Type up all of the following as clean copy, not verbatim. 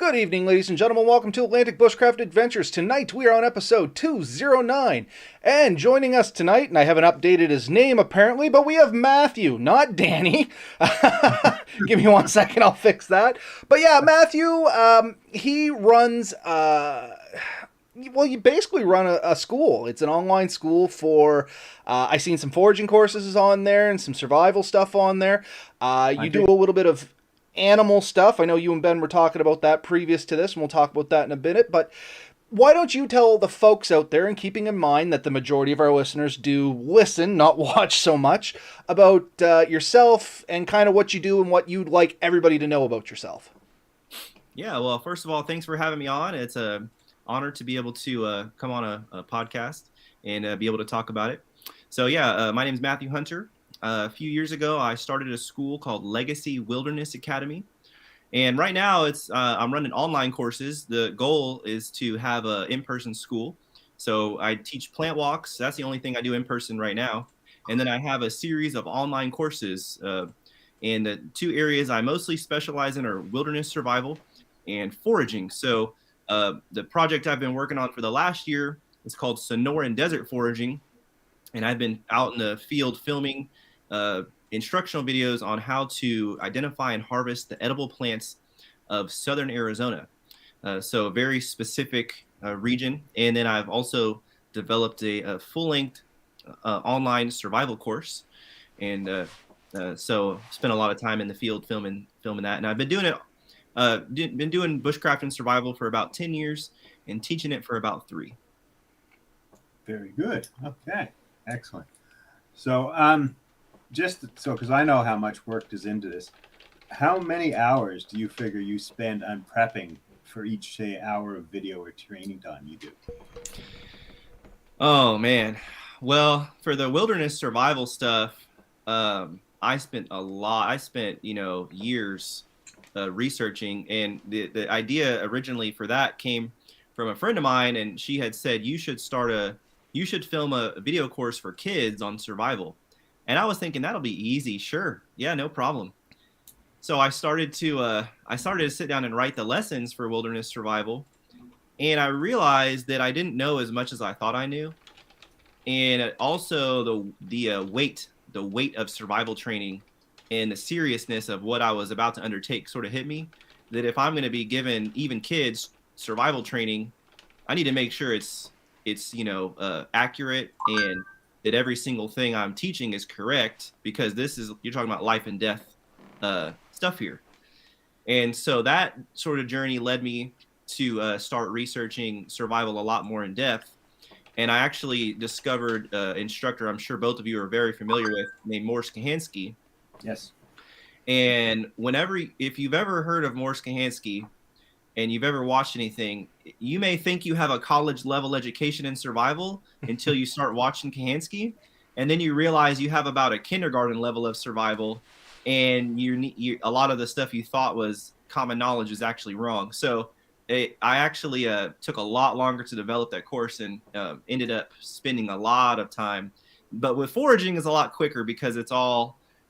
Good evening, ladies and gentlemen. Welcome to Atlantic Bushcraft Adventures. Tonight we are on episode 209. And joining us tonight, and I haven't updated his name apparently, but we have Matthew, not Danny. Give me 1 second, I'll fix that. But yeah, Matthew, he runs, you basically run a school. It's an online school for, I seen some foraging courses on there and some survival stuff on there. You do a little bit of animal stuff. I know you and Ben were talking about that previous to this, and we'll talk about that in a minute, but why don't you tell the folks out there, and keeping in mind that the majority of our listeners do listen, not watch so much, about yourself and kind of what you do and what you'd like everybody to know about yourself. Yeah, well, first of all, thanks for having me on. It's an honor to be able to come on a podcast and be able to talk about it. So yeah, my name is Matthew Hunter. A few years ago, I started a school called Legacy Wilderness Academy. And right now, I'm running online courses. The goal is to have an in-person school. So I teach plant walks. That's the only thing I do in person right now. And then I have a series of online courses. And the two areas I mostly specialize in are wilderness survival and foraging. So the project I've been working on for the last year is called Sonoran Desert Foraging. And I've been out in the field filming instructional videos on how to identify and harvest the edible plants of southern Arizona. So a very specific region. And then I've also developed a full-length online survival course. And so spent a lot of time in the field filming that. And I've been doing it, been doing bushcraft and survival for about 10 years and teaching it for about 3. Very good. Okay. Excellent. So, because I know how much work goes into this, how many hours do you figure you spend on prepping for each, say, hour of video or training time you do? Oh, man. Well, for the wilderness survival stuff, I spent a lot. I spent, years researching. And the idea originally for that came from a friend of mine. And she had said, you should film a video course for kids on survival. And I was thinking that'll be easy. Sure. Yeah, no problem. So I started to sit down and write the lessons for wilderness survival. And I realized that I didn't know as much as I thought I knew. And also the weight of survival training and the seriousness of what I was about to undertake sort of hit me, that if I'm going to be giving even kids survival training, I need to make sure it's accurate and that every single thing I'm teaching is correct, because you're talking about life and death stuff here. And so that sort of journey led me to start researching survival a lot more in depth. And I actually discovered an instructor I'm sure both of you are very familiar with, named Morse Kahansky. Yes. And if you've ever heard of Morse Kahansky, and you've ever watched anything, you may think you have a college level education in survival until you start watching Kahansky. And then you realize you have about a kindergarten level of survival, and a lot of the stuff you thought was common knowledge is actually wrong. So I actually took a lot longer to develop that course and ended up spending a lot of time. But with foraging is a lot quicker because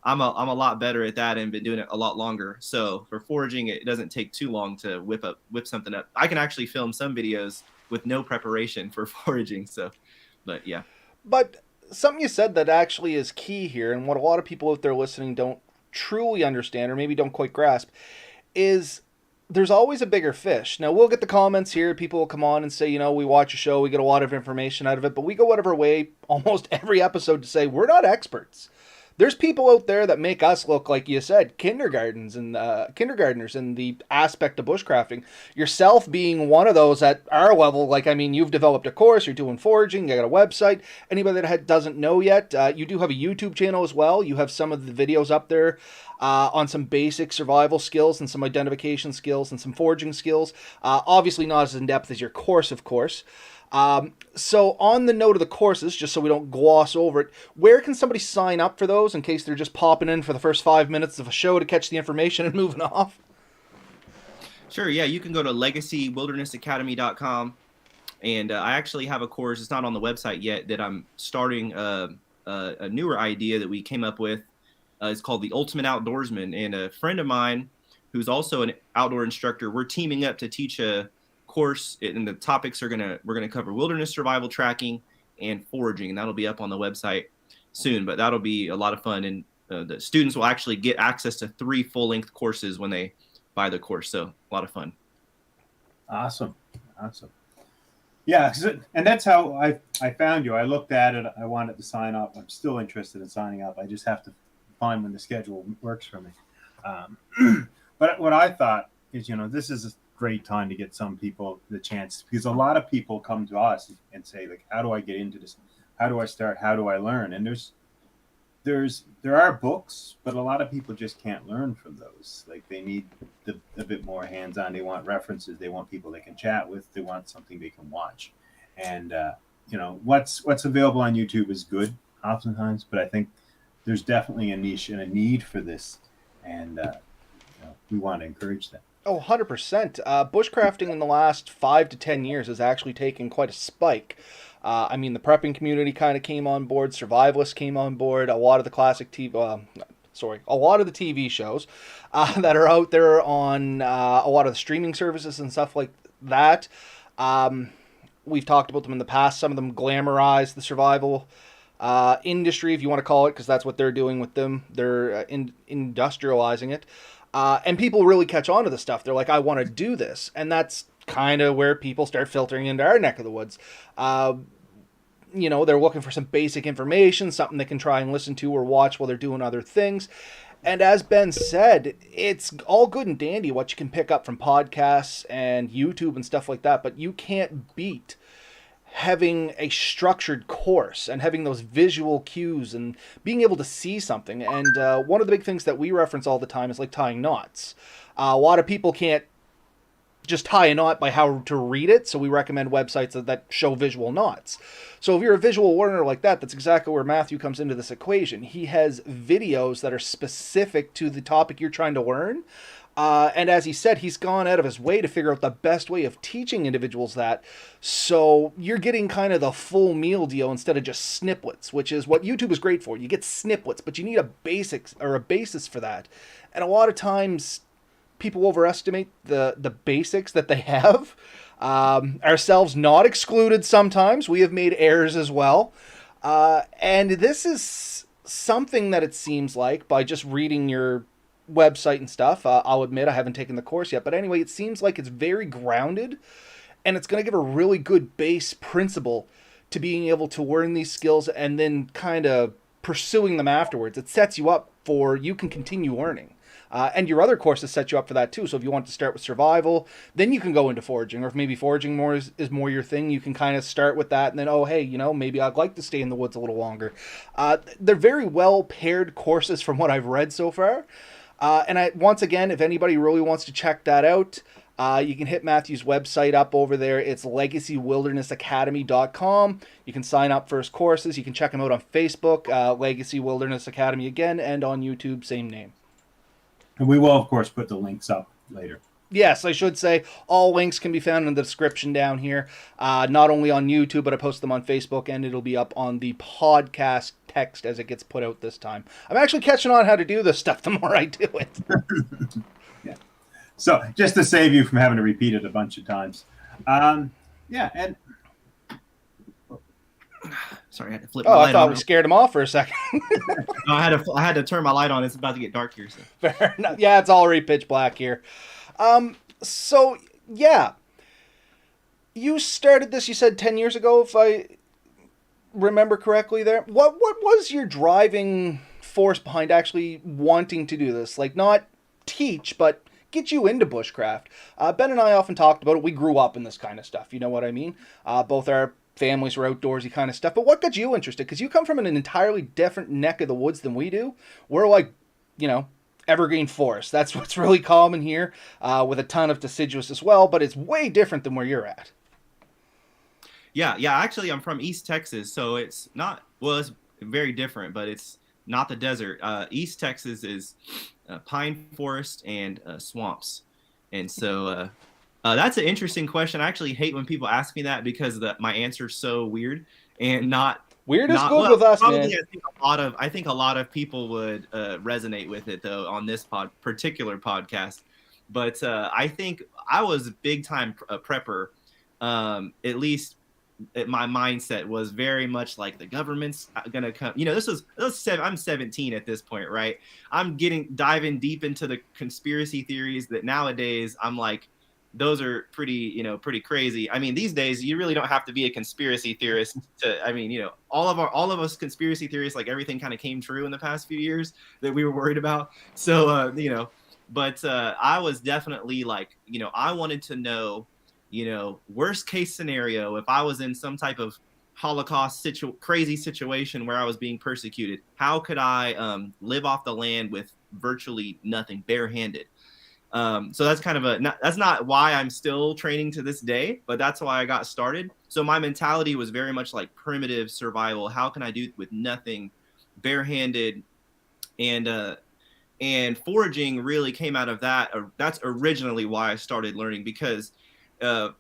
I'm a lot better at that and been doing it a lot longer. So for foraging, it doesn't take too long to whip something up. I can actually film some videos with no preparation for foraging. So, but yeah. But something you said that actually is key here, and what a lot of people out there listening don't truly understand, or maybe don't quite grasp, is there's always a bigger fish. Now, we'll get the comments here. People will come on and say, we watch a show, we get a lot of information out of it, but we go out of our way almost every episode to say we're not experts. There's people out there that make us look, like you said, kindergartners in the aspect of bushcrafting. Yourself being one of those at our level, you've developed a course, you're doing foraging, you got a website. Anybody that doesn't know yet, you do have a YouTube channel as well. You have some of the videos up there on some basic survival skills and some identification skills and some foraging skills. Obviously not as in-depth as your course, of course. So on the note of the courses, just so we don't gloss over it, where can somebody sign up for those in case they're just popping in for the first 5 minutes of a show to catch the information and moving off? Sure. Yeah. You can go to legacywildernessacademy.com. And I actually have a course. It's not on the website yet, that I'm starting a newer idea that we came up with. It's called The Ultimate Outdoorsman. And a friend of mine who's also an outdoor instructor. We're teaming up to teach a course, and the topics we're gonna cover wilderness survival tracking and foraging, and that'll be up on the website soon. But that'll be a lot of fun, and the students will actually get access to 3 full-length courses when they buy the course. So a lot of fun. Awesome. Yeah, and that's how I found you. I looked at it. I wanted to sign up. I'm still interested in signing up. I just have to find when the schedule works for me. But what I thought is, this is a great time to get some people the chance, because a lot of people come to us and say, like, how do I get into this? How do I start? How do I learn? And there are books, but a lot of people just can't learn from those. Like, they need a bit more hands-on. They want references. They want people they can chat with. They want something they can watch. And what's available on YouTube is good oftentimes, but I think there's definitely a niche and a need for this, and we want to encourage that. Oh, 100%. Bushcrafting in the last 5 to 10 years has actually taken quite a spike. I mean, the prepping community kind of came on board. Survivalists came on board. A lot of the classic TV, a lot of the TV shows that are out there on a lot of the streaming services and stuff like that. We've talked about them in the past. Some of them glamorize the survival industry, if you want to call it, because that's what they're doing with them. They're industrializing it. And people really catch on to the stuff. They're like, I want to do this. And that's kind of where people start filtering into our neck of the woods. They're looking for some basic information, something they can try and listen to or watch while they're doing other things. And as Ben said, it's all good and dandy what you can pick up from podcasts and YouTube and stuff like that, but you can't beat having a structured course and having those visual cues and being able to see something. And one of the big things that we reference all the time is like tying knots. A lot of people can't just tie a knot by how to read it, so we recommend websites that show visual knots. So if you're a visual learner like that, that's exactly where Matthew comes into this equation. He has videos that are specific to the topic you're trying to learn. And as he said, he's gone out of his way to figure out the best way of teaching individuals that. So you're getting kind of the full meal deal instead of just snippets, which is what YouTube is great for. You get snippets, but you need a basis for that. And a lot of times people overestimate the basics that they have. Ourselves not excluded sometimes. We have made errors as well. And this is something that it seems like, by just reading your website and stuff, I'll admit I haven't taken the course yet, but anyway, it seems like it's very grounded, and it's going to give a really good base principle to being able to learn these skills and then kind of pursuing them afterwards. It sets you up for, you can continue learning. And your other courses set you up for that too. So if you want to start with survival, then you can go into foraging. Or if maybe foraging more is more your thing, you can kind of start with that. And then, oh, hey, maybe I'd like to stay in the woods a little longer. They're very well paired courses from what I've read so far. And once again, if anybody really wants to check that out, you can hit Matthew's website up over there. It's legacywildernessacademy.com. You can sign up for his courses. You can check him out on Facebook, Legacy Wilderness Academy again, and on YouTube, same name. And we will, of course, put the links up later. Yes, I should say all links can be found in the description down here. Not only on YouTube, but I post them on Facebook, and it'll be up on the podcast text as it gets put out this time. I'm actually catching on how to do this stuff the more I do it. Yeah. So just to save you from having to repeat it a bunch of times. And sorry, I had to flip my light on. I thought we scared him off for a second. No, I had to turn my light on. It's about to get dark here. So. Fair enough. Yeah, it's already pitch black here. So yeah, you started this, you said 10 years ago, if I remember correctly there. What was your driving force behind actually wanting to do this? Like, not teach, but get you into bushcraft. Ben and I often talked about it. We grew up in this kind of stuff. You know what I mean? Both our families were outdoorsy kind of stuff. But what got you interested? Because you come from an entirely different neck of the woods than we do. We're like, evergreen forest. That's what's really common here, with a ton of deciduous as well, but it's way different than where you're at. Yeah. Actually, I'm from East Texas, so it's not, well, it's very different, but it's not the desert. East Texas is pine forest and swamps. And so that's an interesting question. I actually hate when people ask me that because my answer is so weird and not. Weird is good with us, man. I think a lot of people would resonate with it though on this particular podcast. But I think I was a big time prepper. At least my mindset was very much like the government's gonna come. I'm 17 at this point, right? I'm diving deep into the conspiracy theories that nowadays I'm like, those are pretty crazy. I mean, these days you really don't have to be a conspiracy theorist to. I mean, all of us conspiracy theorists, like everything kind of came true in the past few years that we were worried about. So but I was definitely like, I wanted to know, worst case scenario, if I was in some type of Holocaust crazy situation where I was being persecuted, how could I live off the land with virtually nothing, barehanded? So that's kind of that's not why I'm still training to this day, but that's why I got started. So my mentality was very much like primitive survival. How can I do with nothing, barehanded? And foraging really came out of that. That's originally why I started learning, because the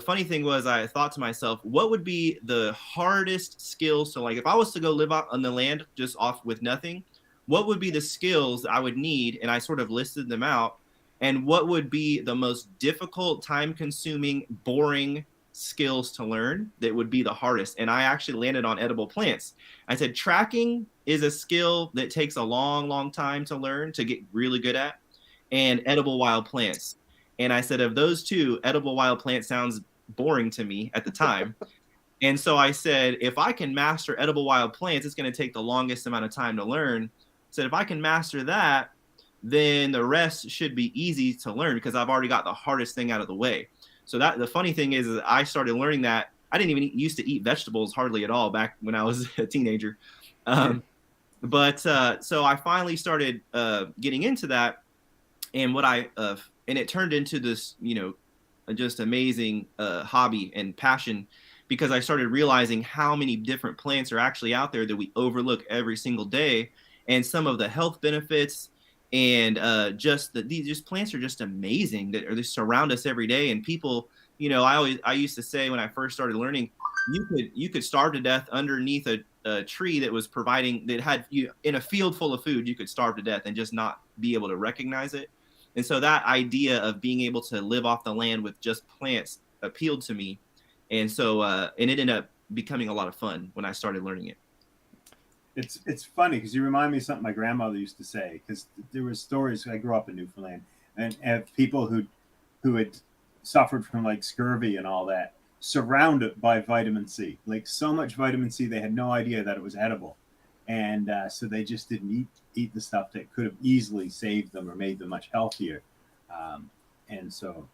funny thing was, I thought to myself, what would be the hardest skills? So like if I was to go live out on the land just off with nothing, what would be the skills I would need? And I sort of listed them out. And what would be the most difficult, time consuming, boring skills to learn that would be the hardest? And I actually landed on edible plants. I said tracking is a skill that takes a long time to learn, to get really good at, and edible wild plants. And I said, of those two, edible wild plant sounds boring to me at the time. And so I said, if I can master edible wild plants, it's going to take the longest amount of time to learn. I said, if I can master that, then the rest should be easy to learn because I've already got the hardest thing out of the way. So the funny thing is I started learning that I didn't even used to eat vegetables hardly at all back when I was a teenager. But so I finally started getting into that, and and it turned into this, just amazing hobby and passion, because I started realizing how many different plants are actually out there that we overlook every single day, and some of the health benefits, and these plants are just amazing that they surround us every day. And people, I used to say when I first started learning, you could starve to death underneath a tree that had you in a field full of food. You could starve to death and just not be able to recognize it. And so that idea of being able to live off the land with just plants appealed to me. And so, and it ended up becoming a lot of fun when I started learning it. It's funny because you remind me of something my grandmother used to say, because there were stories. I grew up in Newfoundland, and people who had suffered from like scurvy and all that, surrounded by vitamin C, like so much vitamin C, they had no idea that it was edible. And so they just didn't eat the stuff that could have easily saved them or made them much healthier. And so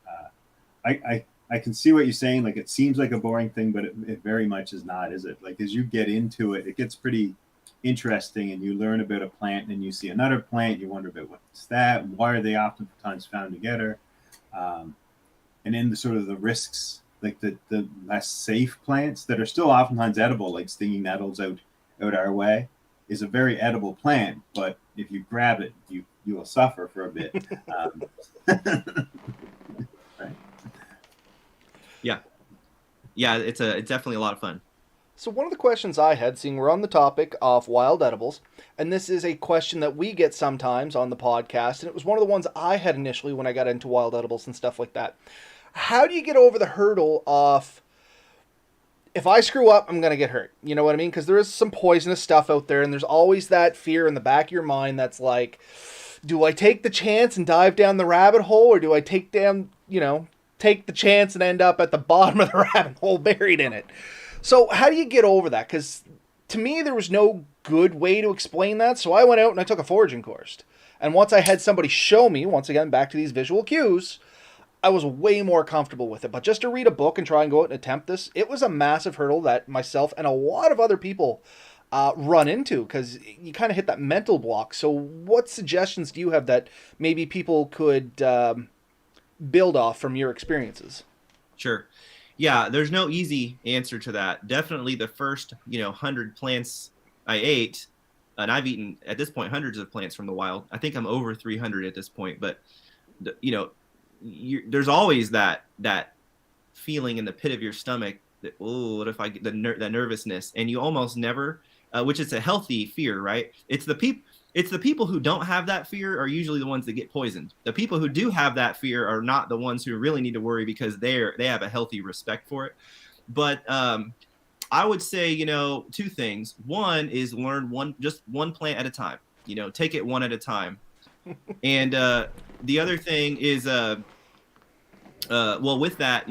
I can see what you're saying. Like, it seems like a boring thing, but it very much is not, is it? Like, as you get into it, it gets pretty interesting, and you learn about a plant, and you see another plant, you wonder about what's that, and why are they oftentimes found together? And in the sort of the risks, like the less safe plants that are still oftentimes edible, like stinging nettles out our way, is a very edible plant, but if you grab it, you will suffer for a bit. Right. Yeah, it's definitely a lot of fun. So one of the questions I had, seeing we're on the topic of wild edibles, and this is a question that we get sometimes on the podcast, and it was one of the ones I had initially when I got into wild edibles and stuff like that. How do you get over the hurdle of, if I screw up, I'm going to get hurt? You know what I mean? Because there is some poisonous stuff out there, and there's always that fear in the back of your mind that's like, do I take the chance and dive down the rabbit hole, or do I take the chance and end up at the bottom of the rabbit hole buried in it? So how do you get over that? Because to me, there was no good way to explain that. So I went out and I took a foraging course. And once I had somebody show me, once again, back to these visual cues, I was way more comfortable with it. But just to read a book and try and go out and attempt this, it was a massive hurdle that myself and a lot of other people run into, because you kind of hit that mental block. So what suggestions do you have that maybe people could build off from your experiences? Sure. Yeah, there's no easy answer to that. Definitely the first, 100 plants I ate, and I've eaten at this point hundreds of plants from the wild. I think I'm over 300 at this point, but there's always that feeling in the pit of your stomach that, oh, what if I get that nervousness, and you almost never, which is a healthy fear, right? It's it's the people who don't have that fear are usually the ones that get poisoned. The people who do have that fear are not the ones who really need to worry because they have a healthy respect for it. But I would say, two things. One is learn just one plant at a time. Take it one at a time. And the other thing is, with that,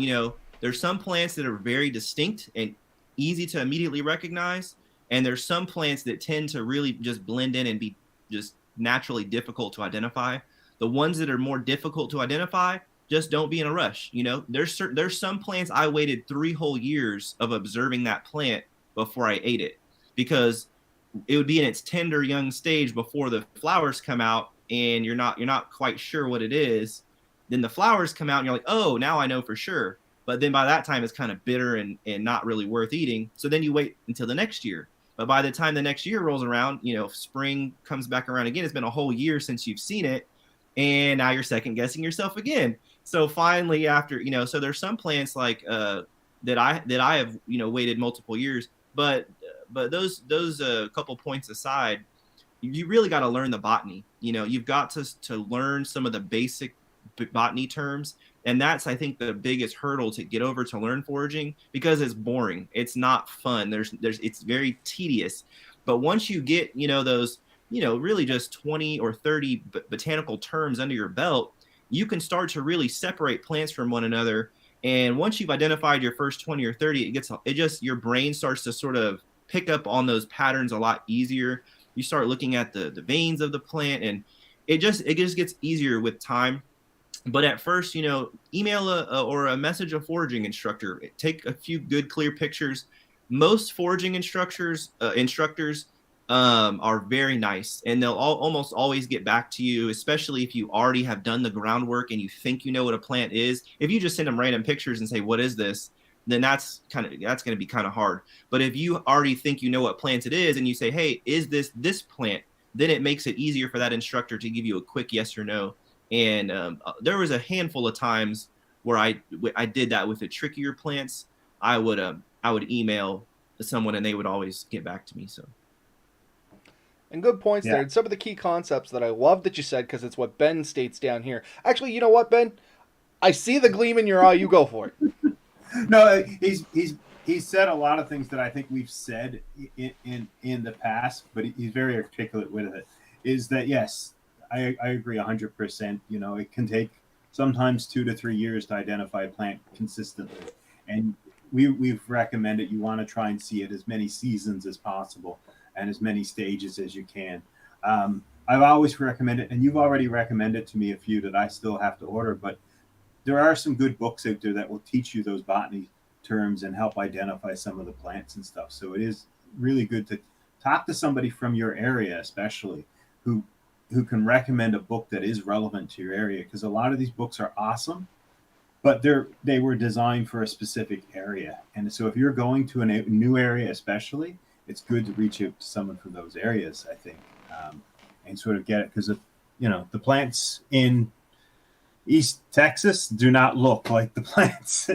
there's some plants that are very distinct and easy to immediately recognize. And there's some plants that tend to really just blend in and be just naturally difficult to identify. The ones that are more difficult to identify, just don't be in a rush. There's some plants I waited 3 whole years of observing that plant before I ate it, because it would be in its tender young stage before the flowers come out, and you're not quite sure what it is. Then the flowers come out and you're like, oh, now I know for sure. But then by that time it's kind of bitter and not really worth eating. So then you wait until the next year. But by the time the next year rolls around, spring comes back around again. It's been a whole year since you've seen it. And now you're second guessing yourself again. So finally after, so there's some plants like that I have, waited multiple years. But those couple points aside, you really got to learn the botany. You've got to learn some of the basic botany terms. And that's, I think, the biggest hurdle to get over to learn foraging, because it's boring. It's not fun. It's very tedious. But once you get, those, really just 20 or 30 botanical terms under your belt, you can start to really separate plants from one another. And once you've identified your first 20 or 30, your brain starts to sort of pick up on those patterns a lot easier. You start looking at the veins of the plant, and it just gets easier with time. But at first, email or a message a foraging instructor. Take a few good, clear pictures. Most foraging instructors are very nice, and they'll almost always get back to you, especially if you already have done the groundwork and you think you know what a plant is. If you just send them random pictures and say, what is this? Then that's going to be kind of hard. But if you already think you know what plant it is and you say, hey, is this plant? Then it makes it easier for that instructor to give you a quick yes or no. And there was a handful of times where I did that with the trickier plants. I would email someone and they would always get back to me. So. And good points there. And some of the key concepts that I love that you said, because it's what Ben states down here. Actually, you know what, Ben? I see the gleam in your eye. You go for it. No, he's said a lot of things that I think we've said in the past, but he's very articulate with it. Is that, yes, I agree 100%. It can take sometimes 2 to 3 years to identify a plant consistently. And we've recommended you want to try and see it as many seasons as possible and as many stages as you can. I've always recommended, and you've already recommended to me a few that I still have to order, but there are some good books out there that will teach you those botany terms and help identify some of the plants and stuff. So it is really good to talk to somebody from your area, especially who can recommend a book that is relevant to your area, because a lot of these books are awesome, but they were designed for a specific area. And so if you're going to a new area especially, it's good to reach out to someone from those areas, I think, and sort of get it, because the plants in East Texas do not look like the plants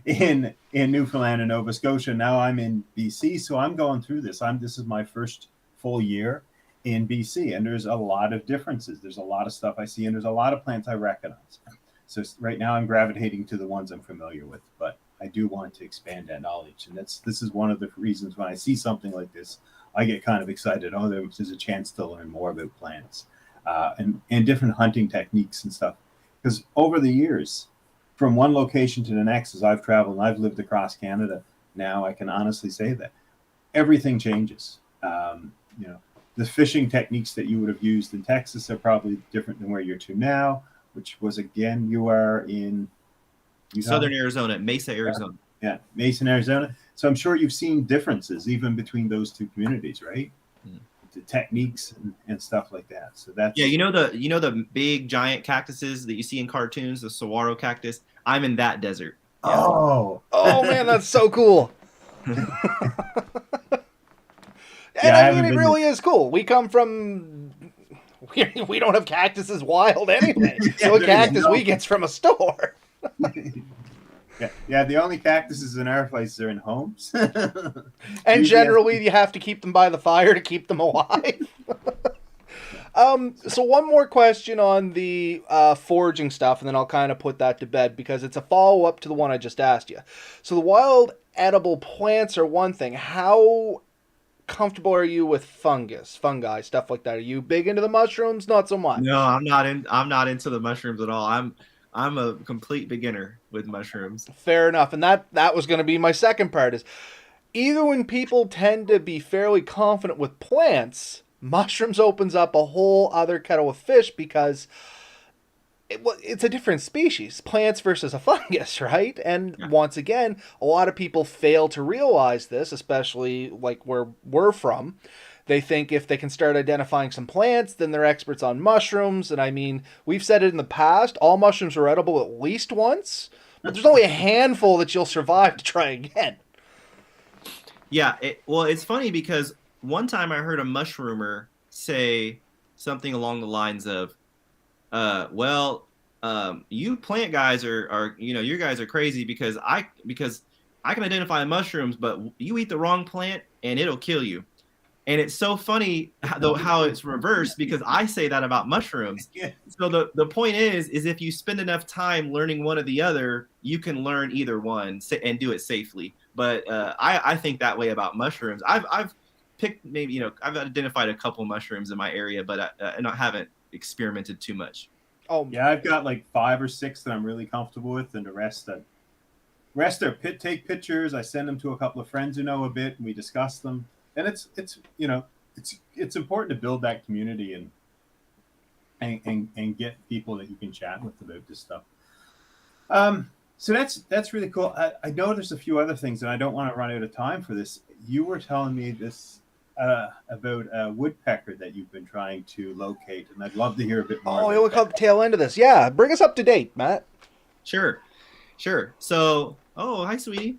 in Newfoundland and Nova Scotia. Now I'm in BC, so I'm going through this. This is my first full year in BC, and there's a lot of differences. There's a lot of stuff I see, and there's a lot of plants I recognize. So right now I'm gravitating to the ones I'm familiar with, but I do want to expand that knowledge. And this is one of the reasons when I see something like this, I get kind of excited. Oh, there's a chance to learn more about plants and different hunting techniques and stuff. Because over the years, from one location to the next, as I've traveled and I've lived across Canada, now I can honestly say that everything changes. The fishing techniques that you would have used in Texas are probably different than where you're to now, which was, again, you are in Utah? Southern Arizona, Mesa, Arizona. Yeah, Mesa, Arizona. So I'm sure you've seen differences even between those two communities, right? Mm. The techniques and stuff like that. So that's the big giant cactuses that you see in cartoons, the saguaro cactus. I'm in that desert. Yeah. Oh man, that's so cool. And it really is cool. We come from we don't have cactuses wild anyway. So a cactus we get from a store. Yeah, the only cactuses in our place are in homes. And generally you have to keep them by the fire to keep them alive. So one more question on the foraging stuff, and then I'll kind of put that to bed because it's a follow up to the one I just asked you. So the wild edible plants are one thing. How comfortable are you with fungi, stuff like that? Are you big into the mushrooms? Not so much. No, I'm not into the mushrooms at all. I'm a complete beginner with mushrooms. Fair enough. And that was going to be my second part is even when people tend to be fairly confident with plants, mushrooms opens up a whole other kettle of fish because it's a different species, plants versus a fungus, right? And Yeah. once again, a lot of people fail to realize this, especially like where we're from. They think if they can start identifying some plants, then they're experts on mushrooms. And I mean, we've said it in the past, all mushrooms are edible at least once, but there's only a handful that you'll survive to try again. Yeah, well, it's funny because one time I heard a mushroomer say something along the lines of, well, you plant guys are you guys are crazy because I can identify mushrooms, but you eat the wrong plant and it'll kill you. And it's so funny though how it's reversed because I say that about mushrooms. Yeah. So the point is if you spend enough time learning one or the other, you can learn either one and do it safely. But I think that way about mushrooms. I've picked maybe I've identified a couple mushrooms in my area, but I haven't experimented too much. Oh, Yeah, I've got like 5 or 6 that I'm really comfortable with, and the rest are take pictures. I send them to a couple of friends who know a bit, and we discuss them. And it's important to build that community and get people that you can chat with about this stuff. So that's really cool. I know there's a few other things, and I don't want to run out of time for this. You were telling me this about a woodpecker that you've been trying to locate, and I'd love to hear a bit more. Oh, we look at the tail end of this. Yeah, bring us up to date, Matt. Sure. So, hi, sweetie.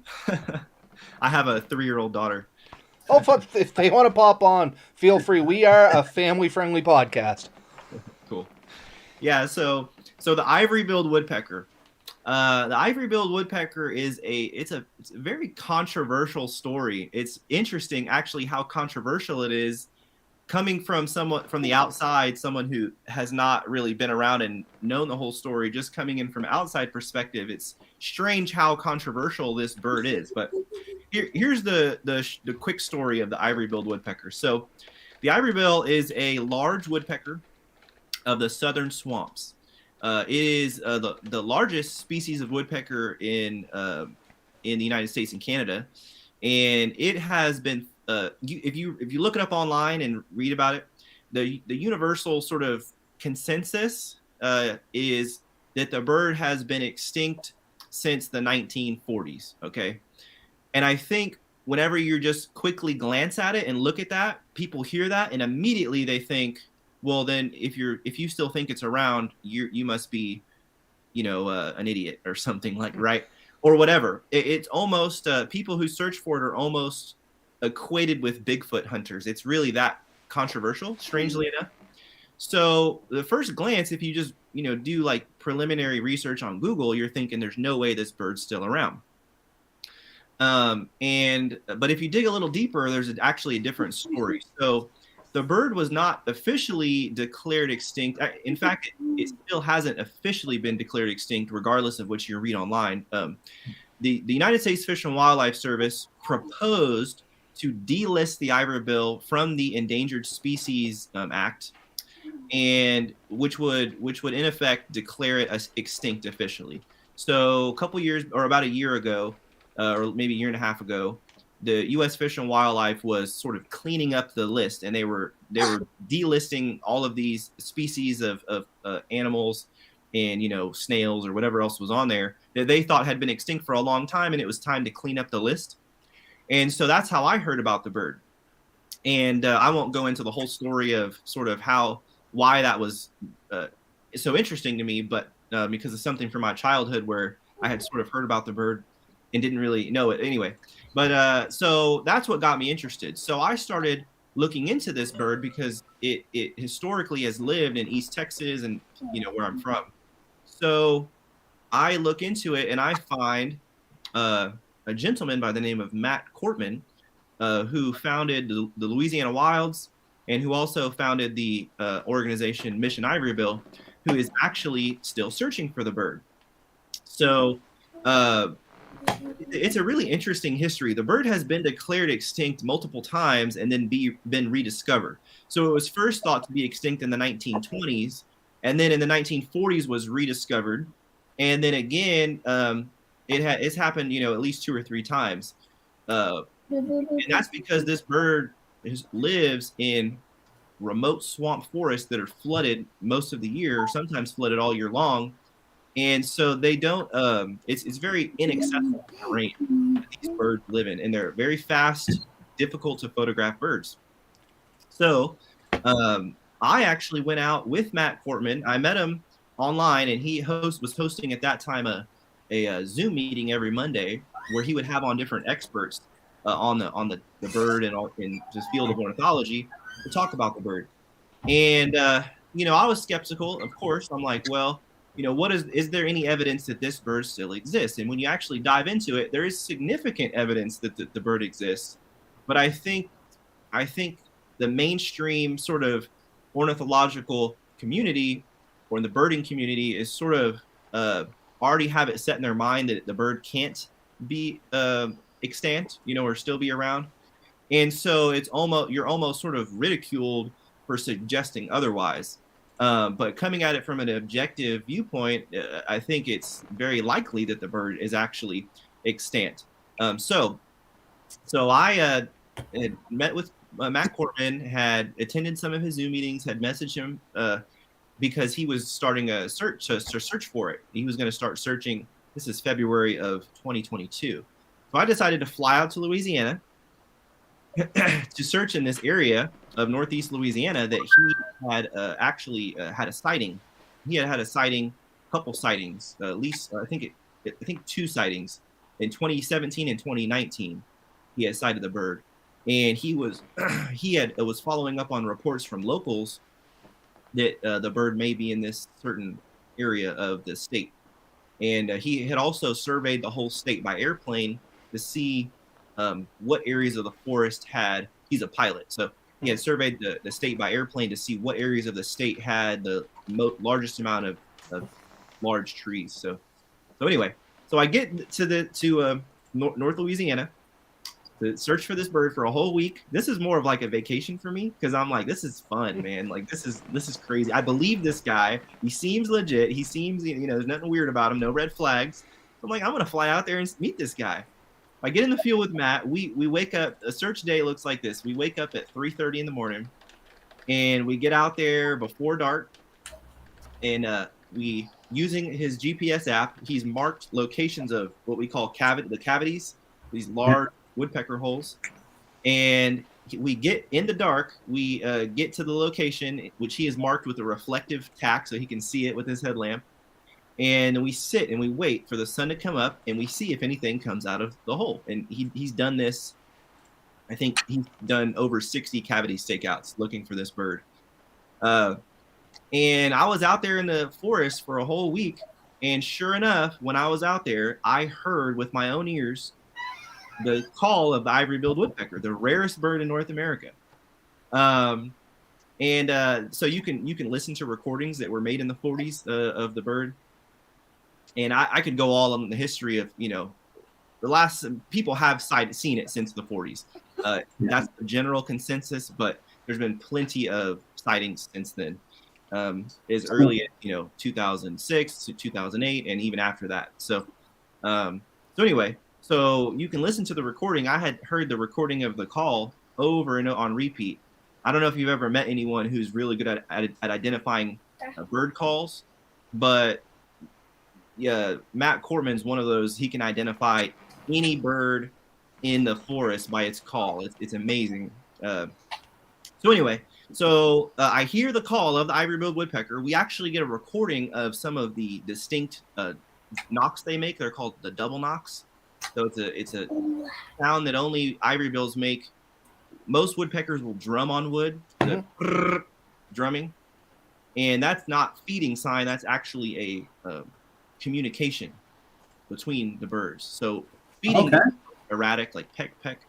I have a 3-year-old daughter. Oh, if they want to pop on, feel free. We are a family-friendly podcast. Cool. Yeah. So the ivory-billed woodpecker. The ivory-billed woodpecker it's a very controversial story. It's interesting, actually, how controversial it is, coming from someone from the outside, someone who has not really been around and known the whole story. Just coming in from outside perspective, it's strange how controversial this bird is. But here's the quick story of the ivory-billed woodpecker. So, the ivory-bill is a large woodpecker of the southern swamps. It is the largest species of woodpecker in the United States and Canada, and it has been. If you look it up online and read about it, the universal sort of consensus is that the bird has been extinct since the 1940s. Okay, and I think whenever you just quickly glance at it and look at that, people hear that and immediately they think, well, then if you still think it's around, you must be, an idiot or something like, right, or whatever. It's almost people who search for it are almost equated with Bigfoot hunters. It's really that controversial, strangely enough. So the first glance, if you just do like preliminary research on Google, you're thinking there's no way this bird's still around. But if you dig a little deeper, there's actually a different story. So the bird was not officially declared extinct. In fact, it still hasn't officially been declared extinct, regardless of what you read online. The United States Fish and Wildlife Service proposed to delist the ivory-bill from the Endangered Species Act, and which would in effect declare it as extinct officially. So a couple years, or about a year ago, or maybe a year and a half ago, the U.S. Fish and Wildlife was sort of cleaning up the list, and they were delisting all of these species of animals and snails or whatever else was on there that they thought had been extinct for a long time, and it was time to clean up the list. And so that's how I heard about the bird. And I won't go into the whole story of sort of why that was so interesting to me, but because it's something from my childhood where I had sort of heard about the bird and didn't really know it anyway. But so that's what got me interested. So I started looking into this bird because it historically has lived in East Texas and where I'm from. So I look into it and I find a gentleman by the name of Matt Cortman, who founded the Louisiana Wilds, and who also founded the organization Mission Ivorybill, who is actually still searching for the bird. So it's a really interesting history. The bird has been declared extinct multiple times and then been rediscovered. So it was first thought to be extinct in the 1920s, and then in the 1940s was rediscovered, and then again it's happened, at least 2 or 3 times, and that's because this bird lives in remote swamp forests that are flooded most of the year, sometimes flooded all year long. And so they don't, it's very inaccessible terrain that these birds live in. And they're very fast, difficult to photograph birds. So I actually went out with Matt Cortman. I met him online, and he was hosting at that time a Zoom meeting every Monday where he would have on different experts on the bird and in this field of ornithology to talk about the bird. And, I was skeptical, of course. I'm like, well, is there any evidence that this bird still exists? And when you actually dive into it, there is significant evidence that the bird exists. But I think the mainstream sort of ornithological community or the birding community is sort of already have it set in their mind that the bird can't be extant, or still be around. And so you're almost sort of ridiculed for suggesting otherwise. But coming at it from an objective viewpoint, I think it's very likely that the bird is actually extant. So I had met with Matt Cortman, had attended some of his Zoom meetings, had messaged him because he was starting a search to search for it. He was going to start searching. This is February of 2022. So I decided to fly out to Louisiana to search in this area of Northeast Louisiana that he had actually had a sighting. He had a sighting, couple sightings, at least I think 2 sightings in 2017 and 2019. He had sighted the bird, and he was following up on reports from locals that the bird may be in this certain area of the state, and he had also surveyed the whole state by airplane to see what areas of the forest had. He's a pilot, so he had surveyed the state by airplane to see what areas of the state had the largest amount of large trees. So anyway, so I get to North Louisiana to search for this bird for a whole week. This is more of like a vacation for me because I'm like, this is fun, man. Like this is crazy. I believe this guy. He seems legit. He seems, there's nothing weird about him. No red flags. I'm like, I'm gonna fly out there and meet this guy. I get in the field with Matt. We wake up. A search day looks like this. We wake up at 3:30 in the morning, and we get out there before dark. And we, using his GPS app, he's marked locations of what we call the cavities, these large woodpecker holes. And we get in the dark. We get to the location, which he has marked with a reflective tack, so he can see it with his headlamp. And we sit and we wait for the sun to come up, and we see if anything comes out of the hole. And he's done this. I think he's done over 60 cavity stakeouts looking for this bird. And I was out there in the forest for a whole week. And sure enough, when I was out there, I heard with my own ears the call of the ivory-billed woodpecker, the rarest bird in North America. So you can listen to recordings that were made in the 40s of the bird. And I could go all on the history of, the last people have seen it since the 40s. That's the general consensus, but there's been plenty of sightings since then, as early as, 2006 to 2008, and even after that. So anyway, so you can listen to the recording. I had heard the recording of the call over and on repeat. I don't know if you've ever met anyone who's really good at identifying bird calls, but yeah, Matt Cortman's one of those. He can identify any bird in the forest by its call. It's amazing. So anyway, I hear the call of the ivory-billed woodpecker. We actually get a recording of some of the distinct knocks they make. They're called the double knocks. So it's a sound that only ivory-bills make. Most woodpeckers will drum on wood, drumming, and that's not feeding sign. That's actually a communication between the birds. So feeding erratic, like peck peck.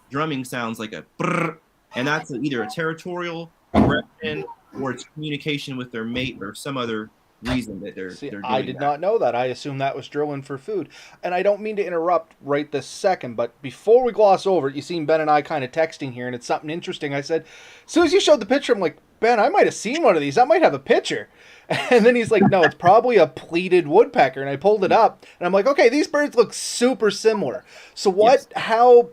Drumming sounds like a brr, and that's either a territorial aggression or it's communication with their mate or some other reason that See, they're I doing did that. not know that. I assumed that was drilling for food. And I don't mean to interrupt right this second, but before we gloss over it, you seen Ben and I kind of texting here, and it's something interesting. I said, as soon as you showed the picture, I'm like, Ben, I might have seen one of these. I might have a picture. And then he's like, no, it's probably a pleated woodpecker. And I pulled it up, and I'm like, okay, these birds look super similar. So what, Yes. how,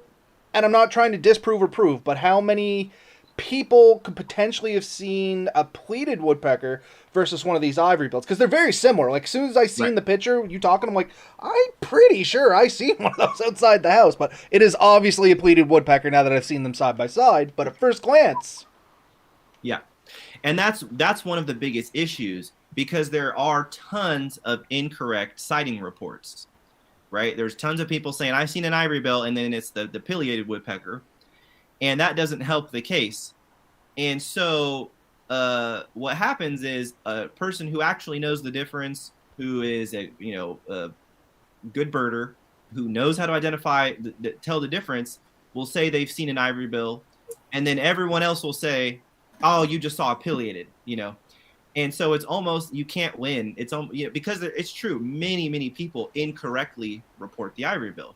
and I'm not trying to disprove or prove, but how many people could potentially have seen a pleated woodpecker versus one of these ivory bills? Because they're very similar. Like, as soon as I seen Right. the picture, you talking, I'm like, I'm pretty sure I seen one of those outside the house. But it is obviously a pleated woodpecker now that I've seen them side by side. But at first glance, Yeah. And that's one of the biggest issues because there are tons of incorrect sighting reports, right? There's tons of people saying I've seen an ivory bill, and then it's the pileated woodpecker, and that doesn't help the case. And so what happens is a person who actually knows the difference, who is a good birder, who knows how to identify, tell the difference, will say they've seen an ivory bill, and then everyone else will say, "Oh, you just saw a pileated," And so it's almost you can't win. It's because it's true. Many people incorrectly report the ivory bill,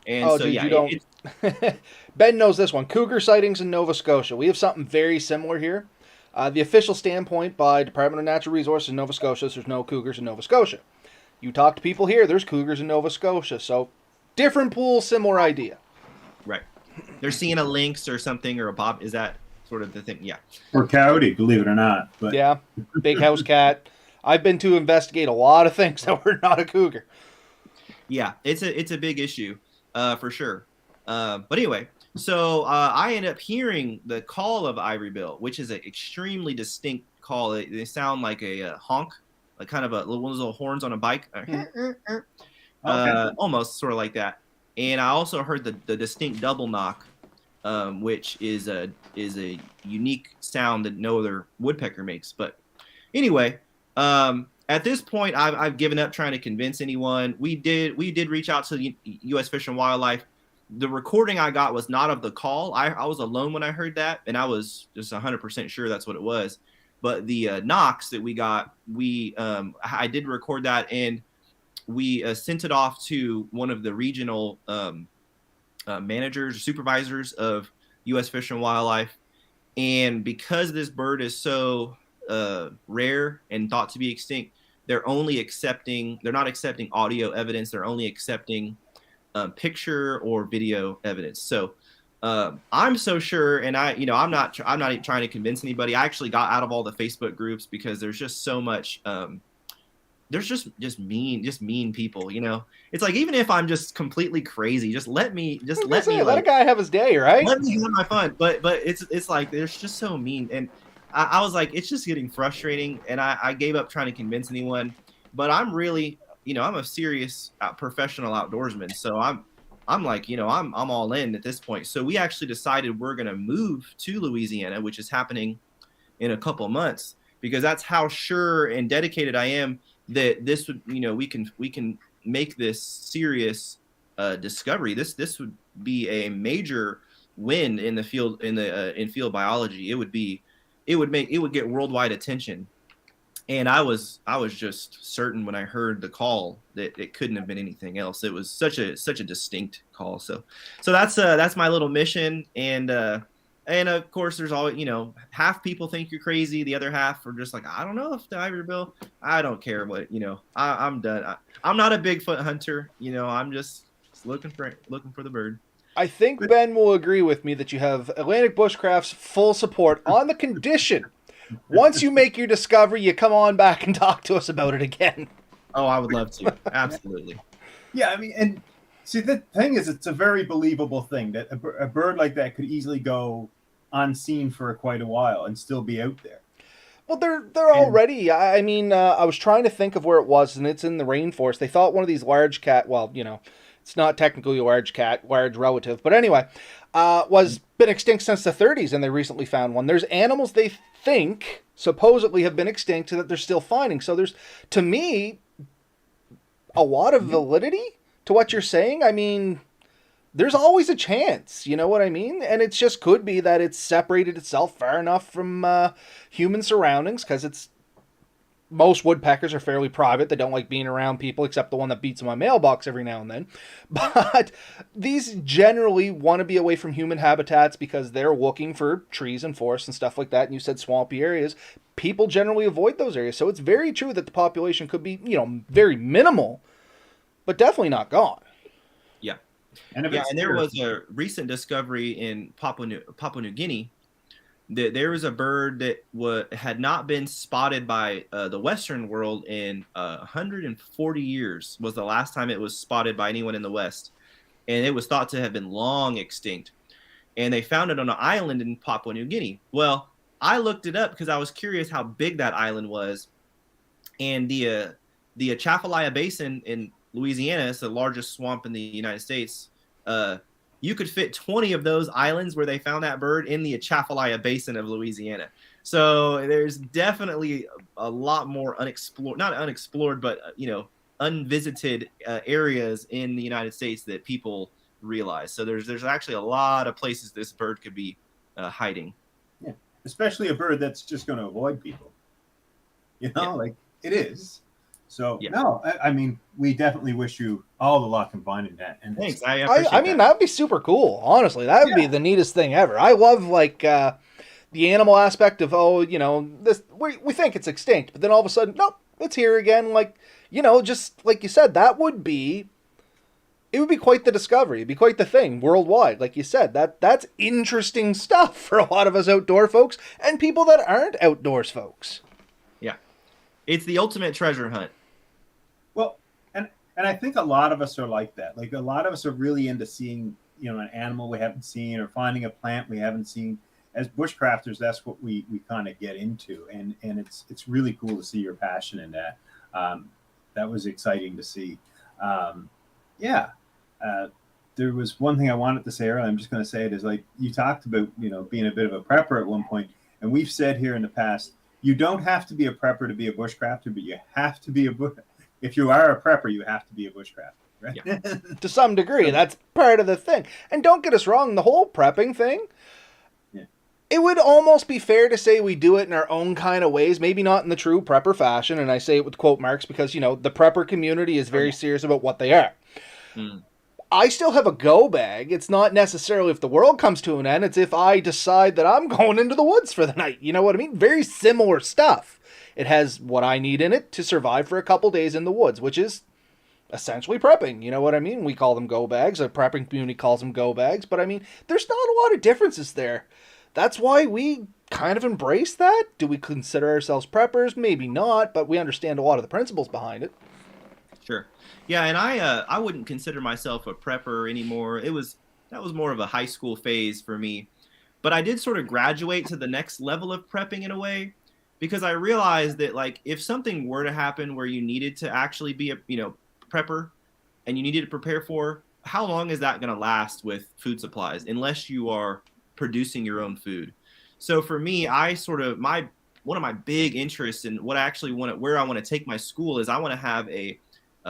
and oh, so dude, yeah, you don't. Ben knows this one. Cougar sightings in Nova Scotia. We have something very similar here. The official standpoint by Department of Natural Resources in Nova Scotia is there's no cougars in Nova Scotia. You talk to people here, there's cougars in Nova Scotia. So, different pool, similar idea. right. They're seeing a lynx or something or a bob. Is that sort of the thing? Yeah. Or coyote, believe it or not. But Yeah, big house cat. I've been to investigate a lot of things that were not a cougar. Yeah, it's a big issue, for sure. But anyway, so I ended up hearing the call of ivory bill, which is an extremely distinct call. They sound like a honk, like kind of one of those little horns on a bike, almost sort of like that. And I also heard the distinct double knock, which is a unique sound that no other woodpecker makes. But anyway, at this point, I've given up trying to convince anyone. We did reach out to the U.S. Fish and Wildlife. The recording I got was not of the call. I was alone when I heard that, and I was just 100% sure that's what it was. But the knocks that we got, I did record that, and we sent it off to one of the regional managers or supervisors of U.S. Fish and Wildlife. And because this bird is so rare and thought to be extinct, they're not accepting audio evidence. They're only accepting picture or video evidence. So I'm so sure, and I'm not trying to convince anybody. I actually got out of all the Facebook groups because there's just so much. There's just mean people. It's like even if I'm just completely crazy, let Let a guy have his day, right? let me have my fun. But it's like there's just so mean, and I was like, it's just getting frustrating, and I gave up trying to convince anyone. But I'm really, I'm a serious professional outdoorsman, so I'm like, I'm all in at this point. So we actually decided we're gonna move to Louisiana, which is happening in a couple months, because that's how sure and dedicated I am that this would, we can make this serious discovery. This would be a major win in the field in field biology. It would get worldwide attention. And I was just certain when I heard the call that it couldn't have been anything else. It was such a distinct call. So that's my little mission. And of course there's always, half people think you're crazy. The other half are just like, I don't know if the ivory bill, I don't care what, I'm done. I'm not a Bigfoot hunter. I'm just looking for the bird. I think Ben will agree with me that you have Atlantic Bushcraft's full support on the condition once you make your discovery, you come on back and talk to us about it again. Oh, I would love to. Absolutely. Yeah, I mean, and see, the thing is, it's a very believable thing that a bird like that could easily go unseen for quite a while and still be out there. Well, they're already. I mean, I was trying to think of where it was, and it's in the rainforest. They thought one of these large cat. Well, it's not technically a large cat, large relative, but anyway, was been extinct since the 30s, and they recently found one. There's animals they think supposedly have been extinct that they're still finding. So there's, to me, a lot of validity to what you're saying. I mean, there's always a chance, you know what I mean? And it just could be that it's separated itself far enough from human surroundings, because it's most woodpeckers are fairly private. They don't like being around people, except the one that beats in my mailbox every now and then. But these generally want to be away from human habitats because they're looking for trees and forests and stuff like that. And you said swampy areas. People generally avoid those areas. So it's very true that the population could be, very minimal, but definitely not gone. Yeah. And if Yeah, it's and there was a recent discovery in Papua New Guinea that there was a bird that had not been spotted by the Western world in 140 years was the last time it was spotted by anyone in the West. And it was thought to have been long extinct. And they found it on an island in Papua New Guinea. Well, I looked it up because I was curious how big that island was. And the Atchafalaya Basin in Louisiana is the largest swamp in the United States. You could fit 20 of those islands where they found that bird in the Atchafalaya Basin of Louisiana. So there's definitely a lot more not unexplored, but unvisited areas in the United States that people realize. So there's actually a lot of places this bird could be hiding. Yeah, especially a bird that's just going to avoid people. Like it is. So no, I mean, we definitely wish you all the luck in finding that. And thanks. I mean, that'd be super cool. Honestly, that would be the neatest thing ever. I love the animal aspect of this. We think it's extinct, but then all of a sudden, nope, it's here again. Just like you said, it would be quite the discovery. It'd be quite the thing worldwide. Like you said, that's interesting stuff for a lot of us outdoor folks and people that aren't outdoors folks. Yeah, it's the ultimate treasure hunt. Well, and I think a lot of us are like that. Like a lot of us are really into seeing, an animal we haven't seen or finding a plant we haven't seen. As bushcrafters, that's what we kind of get into, and it's really cool to see your passion in that. That was exciting to see. There was one thing I wanted to say earlier. I'm just going to say it is like you talked about, being a bit of a prepper at one point, and we've said here in the past, you don't have to be a prepper to be a bushcrafter, but you have to be if you are a prepper, you have to be a bushcrafter, right? Yeah. To some degree, that's part of the thing. And don't get us wrong, the whole prepping thing, it would almost be fair to say we do it in our own kind of ways, maybe not in the true prepper fashion, and I say it with quote marks because, the prepper community is very serious about what they are. I still have a go bag. It's not necessarily if the world comes to an end, it's if I decide that I'm going into the woods for the night. You know what I mean? Very similar stuff. It has what I need in it to survive for a couple days in the woods, which is essentially prepping. You know what I mean? We call them go bags. The prepping community calls them go bags. But I mean, there's not a lot of differences there. That's why we kind of embrace that. Do we consider ourselves preppers? Maybe not, but we understand a lot of the principles behind it. Sure. Yeah, and I wouldn't consider myself a prepper anymore. That was more of a high school phase for me. But I did sort of graduate to the next level of prepping in a way, because I realized that if something were to happen where you needed to actually be a prepper and you needed to prepare for, how long is that going to last with food supplies unless you are producing your own food? So for me, one of my big interests in where I want to take my school is I want to have a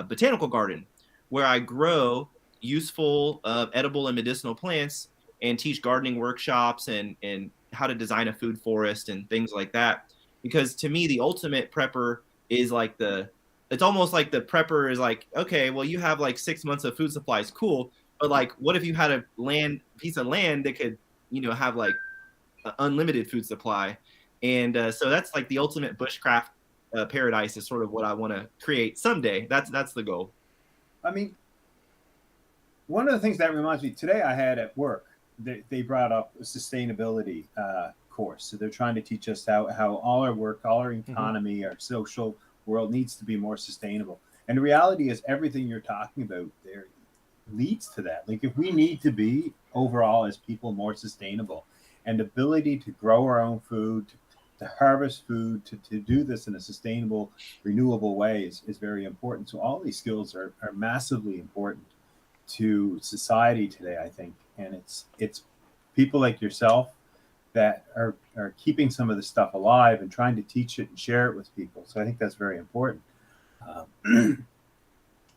botanical garden where I grow useful, edible and medicinal plants and teach gardening workshops and how to design a food forest and things like that. Because to me, the ultimate prepper is it's almost like the prepper is like, okay, well, you have 6 months of food supplies. Cool. But what if you had a piece of land that could, have unlimited food supply? And so that's the ultimate bushcraft paradise is sort of what I want to create someday. That's the goal. I mean, one of the things that reminds me, today I had at work, they brought up a sustainability course. So they're trying to teach us how all our work, all our economy, our social world needs to be more sustainable. And the reality is everything you're talking about there leads to that. If we need to be overall as people more sustainable, and the ability to grow our own food, to harvest food, to do this in a sustainable, renewable way is very important. So all these skills are massively important to society today, I think. And it's people like yourself that are keeping some of this stuff alive and trying to teach it and share it with people. So I think that's very important.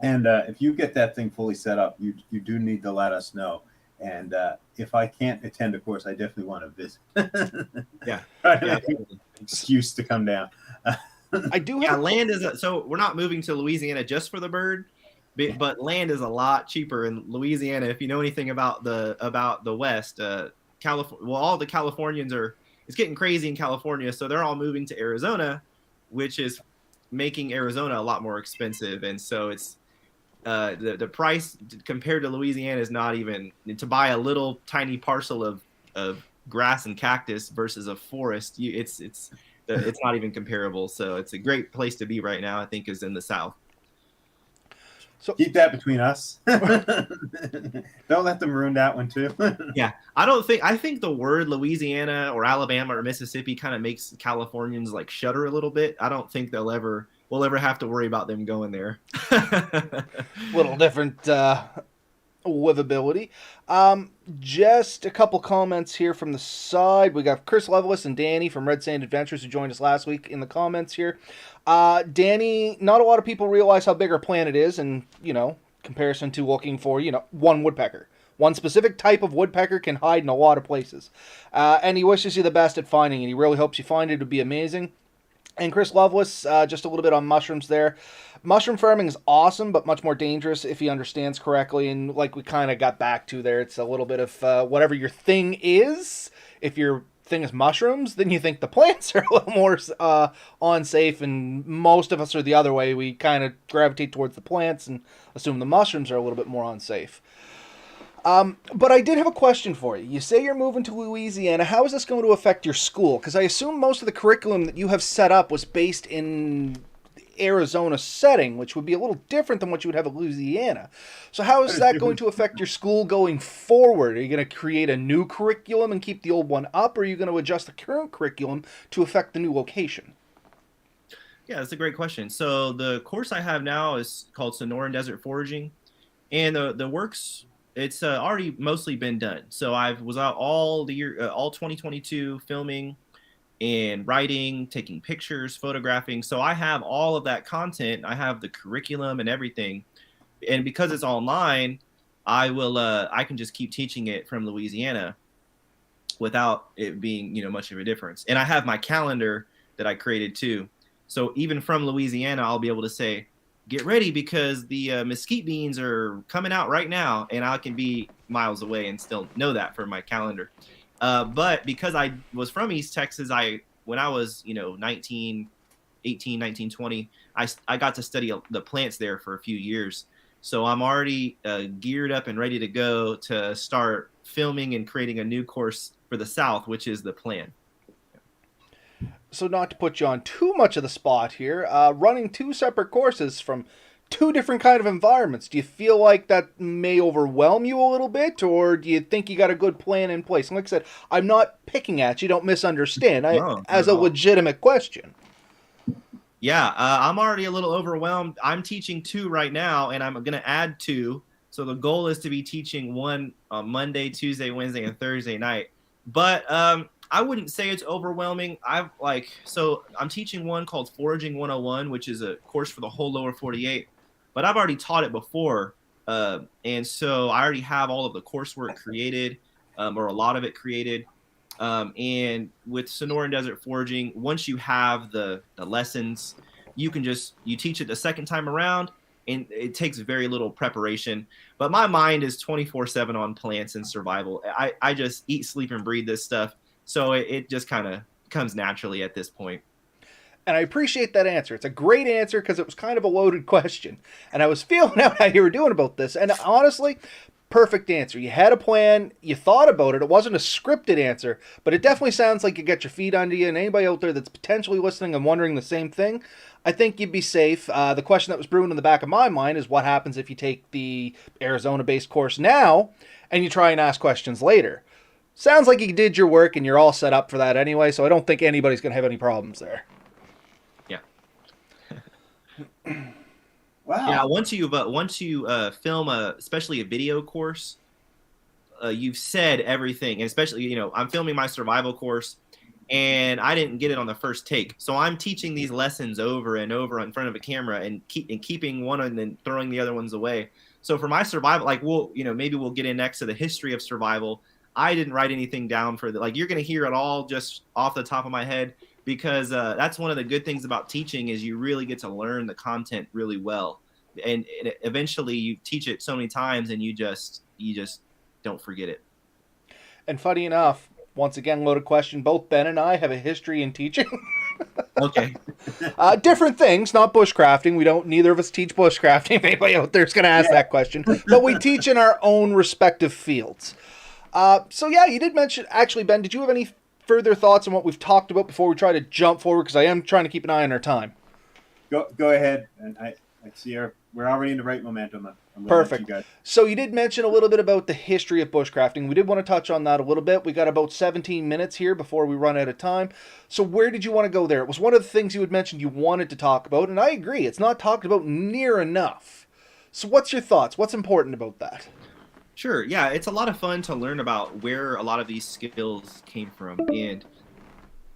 And if you get that thing fully set up, you do need to let us know. And if I can't attend a course, I definitely want to visit. Yeah. Excuse to come down. I do Yeah, have land is so we're not moving to Louisiana just for the bird, but land is a lot cheaper in Louisiana. If you know anything about the West, California, well, all the Californians it's getting crazy in California, so they're all moving to Arizona, which is making Arizona a lot more expensive, and so it's the price compared to Louisiana is not even to buy a little tiny parcel of grass and cactus versus a forest. It's not even comparable. So it's a great place to be right now, I think, is in the South. So keep that between us. Don't let them ruin that one too. Yeah, I think the word Louisiana or Alabama or Mississippi kind of makes Californians like shudder a little bit. I don't think we'll ever have to worry about them going there. little different livability. Just a couple comments here from the side. We got Chris Levelis and Danny from Red Sand Adventures who joined us last week in the comments here. Danny, not a lot of people realize how big our planet is, and comparison to looking for one woodpecker. One specific type of woodpecker can hide in a lot of places, and he wishes you the best at finding it. He really hopes you find it. It would be amazing. And Chris Loveless, just a little bit on mushrooms there. Mushroom farming is awesome, but much more dangerous if he understands correctly. And like we kind of got back to there, it's a little bit of whatever your thing is. If your thing is mushrooms, then you think the plants are a little more unsafe. And most of us are the other way. We kind of gravitate towards the plants and assume the mushrooms are a little bit more unsafe. But I did have a question for you. You say you're moving to Louisiana. How is this going to affect your school? Because I assume most of the curriculum that you have set up was based in the Arizona setting, which would be a little different than what you would have in Louisiana. So how is that going to affect your school going forward? Are you going to create a new curriculum and keep the old one up, or are you going to adjust the current curriculum to affect the new location? Yeah, that's a great question. So the course I have now is called Sonoran Desert Foraging, and the works, it's already mostly been done. So I was out all the year, all 2022, filming and writing, taking pictures, photographing. So I have all of that content. I have the curriculum and everything. And because it's online, I can just keep teaching it from Louisiana without it being, much of a difference. And I have my calendar that I created too. So even from Louisiana, I'll be able to say, get ready because the mesquite beans are coming out right now, and I can be miles away and still know that from my calendar. But because I was from East Texas, when I was 19, 20, I got to study the plants there for a few years. So I'm already geared up and ready to go to start filming and creating a new course for the South, which is the plan. So not to put you on too much of the spot here, running two separate courses from two different kind of environments, do you feel like that may overwhelm you a little bit, or do you think you got a good plan in place? And like I said, I'm not picking at you, don't misunderstand. As a legitimate question. Yeah, I'm already a little overwhelmed. I'm teaching 2 right now, and I'm going to add 2. So the goal is to be teaching 1 on Monday, Tuesday, Wednesday, and Thursday night. But I wouldn't say it's overwhelming. I'm teaching one called Foraging 101, which is a course for the whole lower 48. But I've already taught it before, and so I already have all of the coursework created, or a lot of it created. And with Sonoran Desert Foraging, once you have the lessons, you teach it the second time around, and it takes very little preparation. But my mind is 24/7 on plants and survival. I just eat, sleep, and breathe this stuff. So it just kind of comes naturally at this point. And I appreciate that answer. It's a great answer because it was kind of a loaded question. And I was feeling out how you were doing about this. And honestly, perfect answer. You had a plan. You thought about it. It wasn't a scripted answer. But it definitely sounds like you got your feet under you. And anybody out there that's potentially listening and wondering the same thing, I think you'd be safe. The question that was brewing in the back of my mind is what happens if you take the Arizona-based course now and you try and ask questions later. Sounds like you did your work and you're all set up for that anyway, so I don't think anybody's going to have any problems there. Yeah. Wow. Yeah, once you film especially a video course, you've said everything, and especially I'm filming my survival course, and I didn't get it on the first take. So I'm teaching these lessons over and over in front of a camera and keeping one and then throwing the other ones away. So for my survival, like maybe we'll get in next to the history of survival. I didn't write anything down for like, you're going to hear it all just off the top of my head, because that's one of the good things about teaching is you really get to learn the content really well. And eventually you teach it so many times and you just don't forget it. And funny enough, once again, loaded question, both Ben and I have a history in teaching. Okay. Different things, not bushcrafting. Neither of us teach bushcrafting. If anybody out there is going to ask that question. But we teach in our own respective fields. So yeah, you did mention, actually, Ben, did you have any further thoughts on what we've talked about before we try to jump forward? Because I am trying to keep an eye on our time. Go ahead. And I see we're already in the right momentum. Perfect. So you did mention a little bit about the history of bushcrafting. We did want to touch on that a little bit. We got about 17 minutes here before we run out of time. So where did you want to go there? It was one of the things you had mentioned you wanted to talk about, and I agree. It's not talked about near enough. So what's your thoughts? What's important about that? Sure. Yeah, it's a lot of fun to learn about where a lot of these skills came from. And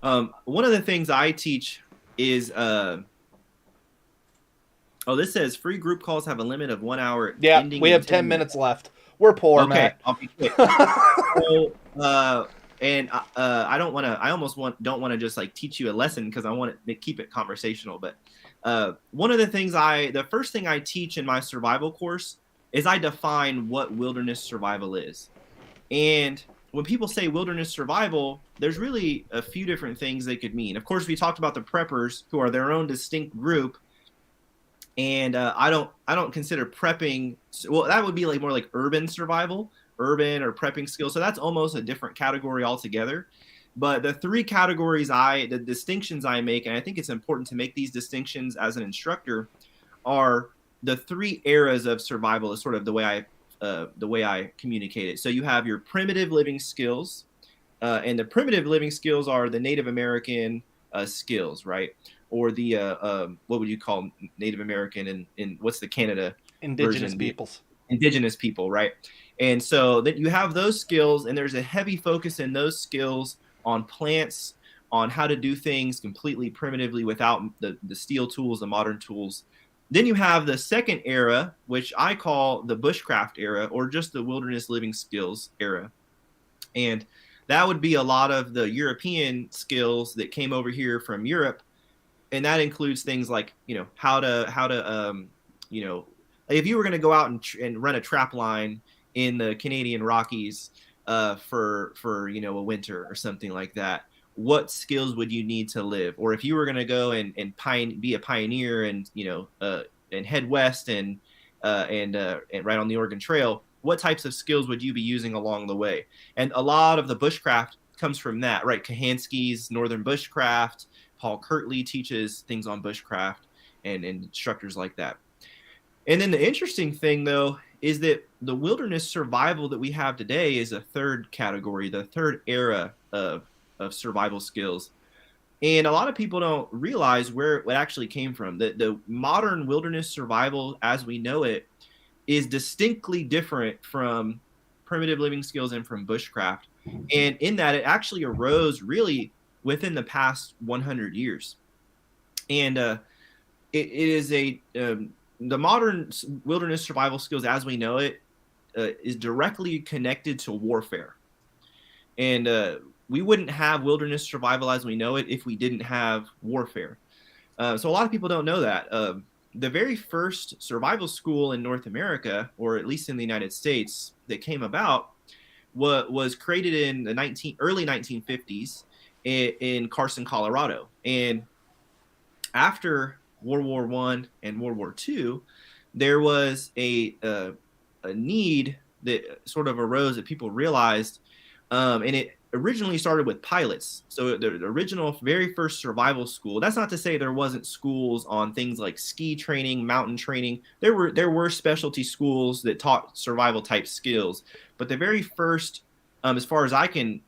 one of the things I teach is this says free group calls have a limit of 1 hour. Yeah, we have 10 minutes left. We're poor, okay, Matt. I'll be quick. I don't want to. Don't want to just like teach you a lesson because I want to keep it conversational. But one of the things the first thing I teach in my survival course is I define what wilderness survival is. And when people say wilderness survival, there's really a few different things they could mean. Of course, we talked about the preppers, who are their own distinct group. And I don't consider prepping. Well, that would be like more like urban survival, urban or prepping skills. So that's almost a different category altogether. But the three categories the distinctions I make, and I think it's important to make these distinctions as an instructor, are the three eras of survival is sort of the way I communicate it. So you have your primitive living skills, and the primitive living skills are the Native American skills, right? Or the what would you call Native American and what's the Canada Indigenous version? Peoples. Indigenous people, right? And so that you have those skills, and there's a heavy focus in those skills on plants, on how to do things completely primitively without the steel tools, the modern tools. Then you have the second era, which I call the bushcraft era, or just the wilderness living skills era. And that would be a lot of the European skills that came over here from Europe. And that includes things like, how to if you were going to go out and run a trap line in the Canadian Rockies for a winter or something like that, what skills would you need to live? Or if you were going to go and be a pioneer and head west and right on the Oregon Trail, what types of skills would you be using along the way? And a lot of the bushcraft comes from that, right? Kahansky's Northern Bushcraft, Paul Kirtley teaches things on bushcraft and instructors like that. And then the interesting thing, though, is that the wilderness survival that we have today is a third category, the third era of survival skills. And a lot of people don't realize where it actually came from. The modern wilderness survival as we know it is distinctly different from primitive living skills and from bushcraft. And in that, it actually arose really within the past 100 years. And it is the modern wilderness survival skills as we know it is directly connected to warfare. And we wouldn't have wilderness survival as we know it if we didn't have warfare. So a lot of people don't know that. The very first survival school in North America, or at least in the United States, that came about was created in the early 1950s in Carson, Colorado. And after World War I and World War II, there was a need that sort of arose that people realized, and it originally started with pilots. So the original very first survival school, that's not to say there wasn't schools on things like ski training, mountain training. There were specialty schools that taught survival type skills, but the very first, as far as I can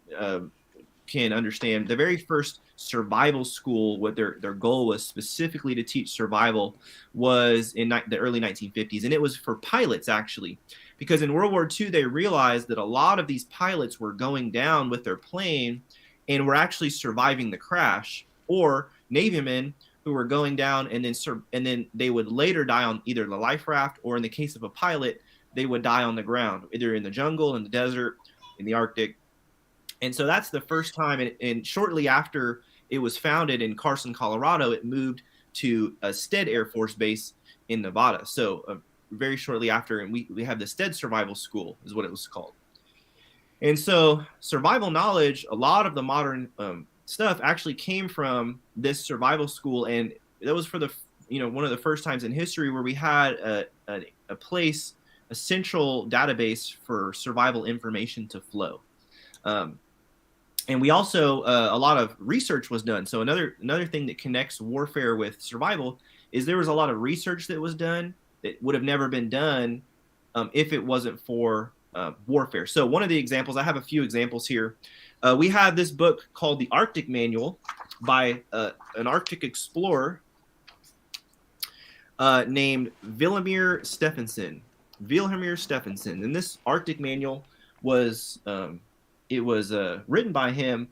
understand, the very first survival school, what their goal was specifically to teach survival, was in the early 1950s. And it was for pilots, actually, because in World War II, they realized that a lot of these pilots were going down with their plane and were actually surviving the crash, or Navymen who were going down and then they would later die on either the life raft, or in the case of a pilot, they would die on the ground, either in the jungle, in the desert, in the Arctic. And so that's the first time. And shortly after it was founded in Carson, Colorado, it moved to a Stead Air Force Base in Nevada. So very shortly after, and we have the Stead Survival School is what it was called. And so survival knowledge, a lot of the modern stuff actually came from this survival school. And that was for one of the first times in history where we had a place, a central database for survival information to flow. And we also, a lot of research was done. So another thing that connects warfare with survival is there was a lot of research that was done that would have never been done if it wasn't for warfare. So one of the examples, I have a few examples here. We have this book called The Arctic Manual by an Arctic explorer named Vilhelmir Stephenson. And this Arctic Manual was written by him,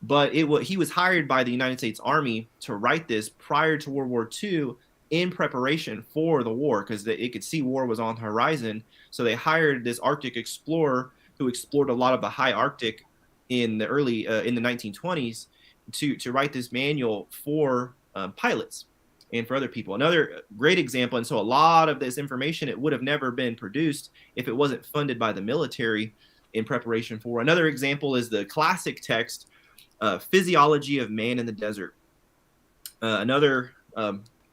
but he was hired by the United States Army to write this prior to World War II in preparation for the war, because it could see war was on the horizon. So they hired this Arctic explorer who explored a lot of the high Arctic in the early in the 1920s to write this manual for pilots and for other people. Another great example, and so a lot of this information, it would have never been produced if it wasn't funded by the military in preparation for. Another example is the classic text, Physiology of Man in the Desert. Another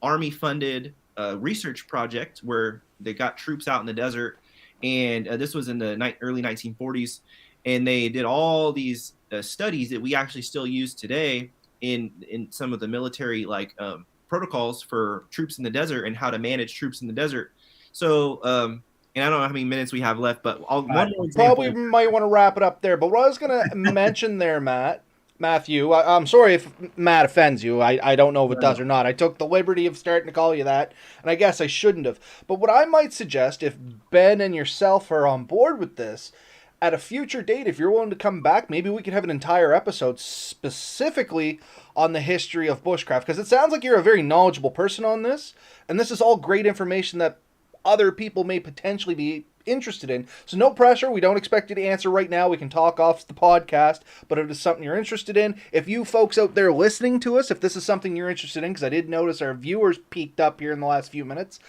Army-funded research project where they got troops out in the desert, and this was in the early 1940s, and they did all these studies that we actually still use today in some of the military protocols for troops in the desert and how to manage troops in the desert. So, and I don't know how many minutes we have left, but one more example. Probably might want to wrap it up there. But what I was going to mention there, Matthew, I'm sorry if Matt offends you. I don't know if it does or not. I took the liberty of starting to call you that, and I guess I shouldn't have. But what I might suggest, if Ben and yourself are on board with this, at a future date, if you're willing to come back, maybe we could have an entire episode specifically on the history of bushcraft, because it sounds like you're a very knowledgeable person on this, and this is all great information that other people may potentially be interested in. So no pressure. We don't expect you to answer right now. We can talk off the podcast, but if it's something you're interested in, if you folks out there listening to us, if this is something you're interested in, because I did notice our viewers peaked up here in the last few minutes,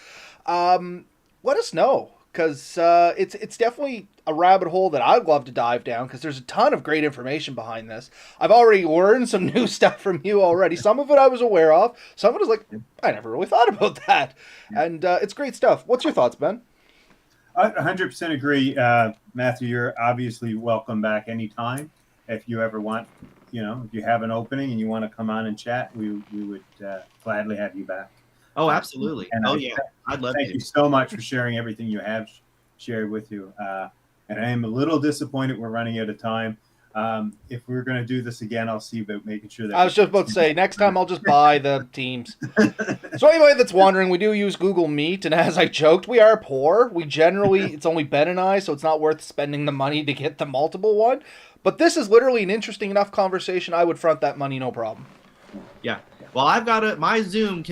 let us know, because it's definitely a rabbit hole that I'd love to dive down, because there's a ton of great information behind this. I've already learned some new stuff from you already. Some of it I was aware of. Some of it is like, I never really thought about that. And it's great stuff. What's your thoughts, Ben? I 100% agree. Matthew, you're obviously welcome back anytime. If you ever want, if you have an opening and you want to come on and chat, we would gladly have you back. Oh, absolutely. I'd love to. Thank you so much for sharing everything you have shared with you. And I am a little disappointed we're running out of time. If we're going to do this again, I'll see about making sure that... I was just about to say, next time I'll just buy the teams. So anybody that's wondering, we do use Google Meet, and as I joked, we are poor. We generally, it's only Ben and I, so it's not worth spending the money to get the multiple one. But this is literally an interesting enough conversation. I would front that money, no problem. Yeah. Well, I've got my Zoom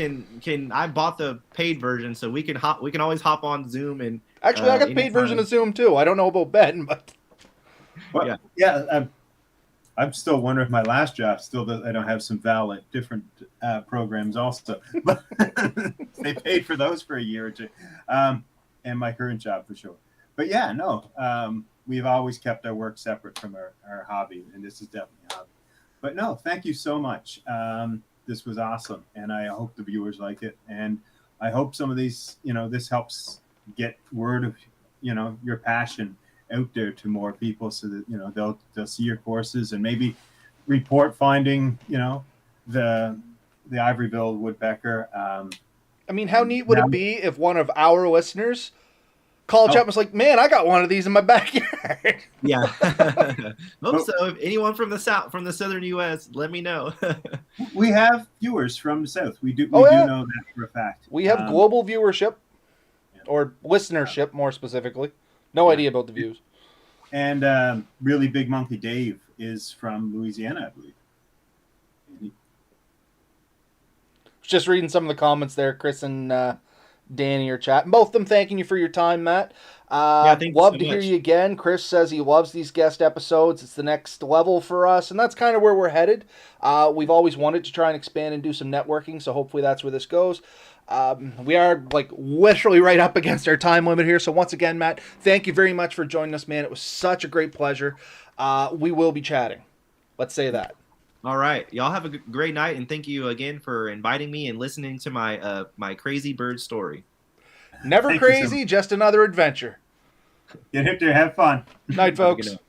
I bought the paid version, so we can always hop on Zoom and... Actually, I got the paid version of Zoom too. I don't know about Ben, but... Well, yeah. I'm still wondering if my last job I don't have some valid different programs also, but they paid for those for a year or two, and my current job for sure. But yeah, no, we've always kept our work separate from our hobby, and this is definitely a hobby. But no, thank you so much. This was awesome, and I hope the viewers like it, and I hope some of these, this helps get word of, your passion out there to more people, so that they'll see your courses and maybe report finding the ivory-billed woodpecker. I mean, how neat would it be if one of our listeners called up and was like, "Man, I got one of these in my backyard." Yeah. Hope so. If anyone from the southern U.S., let me know. We have viewers from the south. We do know that for a fact. We have global viewership, or listenership more specifically. No idea about the views. And really big monkey Dave is from Louisiana, I believe. Just reading some of the comments there, Chris and Danny are chatting. Both of them thanking you for your time, Matt. Yeah, thank you Love so to hear much. you again. Chris says he loves these guest episodes. It's the next level for us, and that's kind of where we're headed. We've always wanted to try and expand and do some networking, so hopefully that's where this goes. We are like literally right up against our time limit here. So once again, Matt, thank you very much for joining us, man. It was such a great pleasure. We will be chatting. Let's say that. All right, y'all have a great night, and thank you again for inviting me and listening to my my crazy bird story. Never Thank you so crazy, just another adventure. Get hip there, have fun. Night, Have a good folks. night.